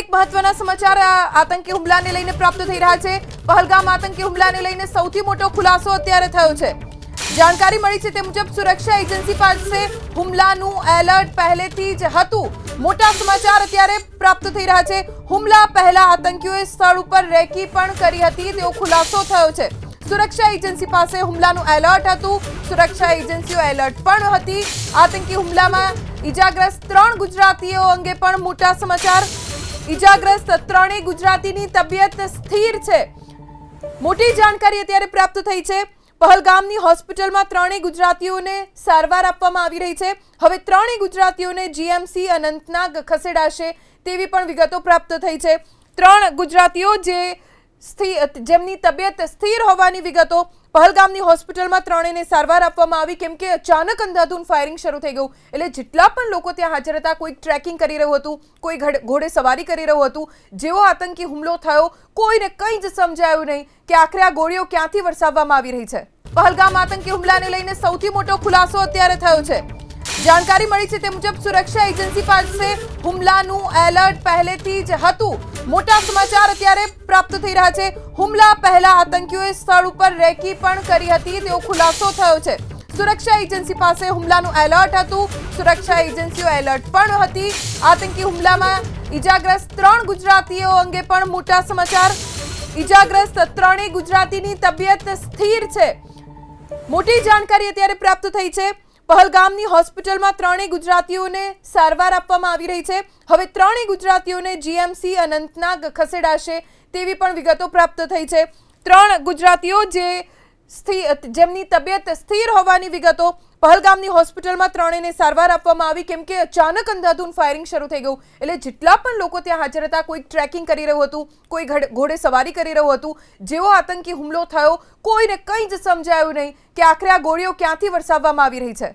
અનેક મહત્વના સમાચાર આતંકી હુમલાને લઈને પ્રાપ્ત થઈ રહ્યા છે। પહલગામ આતંકી હુમલાને લઈને સૌથી મોટો ખુલાસો અત્યારે થયો છે। જાણકારી મળી છે તે મુજબ સુરક્ષા એજન્સી પાસે હુમલાનું એલર્ટ પહેલેથી જ હતું। મોટા સમાચાર અત્યારે પ્રાપ્ત થઈ રહ્યા છે। હુમલા પહેલા આતંકીઓએ સ્થળ ઉપર રેકી પણ કરી હતી તેવો ખુલાસો થયો છે। સુરક્ષા એજન્સી પાસે હુમલાનું એલર્ટ હતું। સુરક્ષા એજન્સીઓ એલર્ટ પણ હતી। આતંકી હુમલામાં ઈજાગ્રસ્ત 3 ગુજરાતીઓ અંગે પણ મોટા સમાચાર। ઈજાગ્રસ્ત 3 ગુજરાતીની તબિયત સ્થિર છે। મોટી જાણકારી અત્યારે પ્રાપ્ત થઈ છે। પહલગામની હોસ્પિટલમાં 3 ગુજરાતીઓને સારવાર આપવામાં આવી રહી છે। હવે 3 ગુજરાતીઓને જીએમસી અનંતનાગ ખસેડાશે તેવી પણ વિગતો પ્રાપ્ત થઈ છે। 3 ગુજરાતીઓ જેમની તબિયત સ્થિર હોવાની વિગતો। પહલગામની હોસ્પિટલમાં 3ને સારવાર આપવામાં આવી કેમ કે અચાનક અંધાધૂંધ ફાયરિંગ શરૂ થઈ ગયું। એટલે જેટલા પણ લોકો ત્યાં હાજર હતા, કોઈ ટ્રેકિંગ કરી રહ્યું હતું, કોઈ ઘોડે સવારી કરી રહ્યું હતું। જેવો આતંકી હુમલો થયો, કોઈને કંઈ જ સમજાયું નહીં કે આખરે આ ગોળીઓ ક્યાંથી વરસાવવામાં આવી રહી છે। પહલગામ આતંકી હુમલાને લઈને સૌથી મોટો ખુલાસો અત્યારે થયો છે। જાણકારી મળી છે તે મુજબ સુરક્ષા એજન્સી પાસે હુમલાનું એલર્ટ પહેલેથી જ હતું। મોટા સમાચાર અત્યારે પ્રાપ્ત થઈ રહ્યા છે। હુમલા પહેલા આતંકીઓએ સ્થળ ઉપર રેકી પણ કરી હતી તેવો ખુલાસો થયો છે। સુરક્ષા એજન્સી પાસે હુમલાનું એલર્ટ હતું। સુરક્ષા એજન્સીઓ એલર્ટ પણ હતી। આતંકી હુમલામાં ઈજાગ્રસ્ત 3 ગુજરાતીઓ અંગે પણ મોટા સમાચાર। ઈજાગ્રસ્ત 3 ગુજરાતીની તબિયત સ્થિર છે। મોટી જાણકારી અત્યારે પ્રાપ્ત થઈ છે। પહલગામની હોસ્પિટલમાં 3 ગુજરાતીઓને સારવાર આપવામાં આવી રહી છે। હવે 3 ગુજરાતીઓને જીએમસી અનંતનાગ ખસેડાશે તેવી પણ વિગતો પ્રાપ્ત થઈ છે। 3 ગુજરાતીઓ જેમની તબિયત સ્થિર હોવાની વિગતો। પહલગામની હોસ્પિટલમાં 3ને સારવાર આપવામાં આવી કેમ કે અચાનક અંધાધૂંધ ફાયરિંગ શરૂ થઈ ગયું। એટલે જેટલા પણ લોકો ત્યાં હાજર હતા, કોઈ ટ્રેકિંગ કરી રહ્યું હતું, કોઈ ઘોડે સવારી કરી રહ્યું હતું। જેવો આતંકી હુમલો થયો, કોઈને કંઈ જ સમજાયું નહીં કે આખરે આ ગોળીઓ ક્યાંથી વરસાવવામાં આવી રહી છે।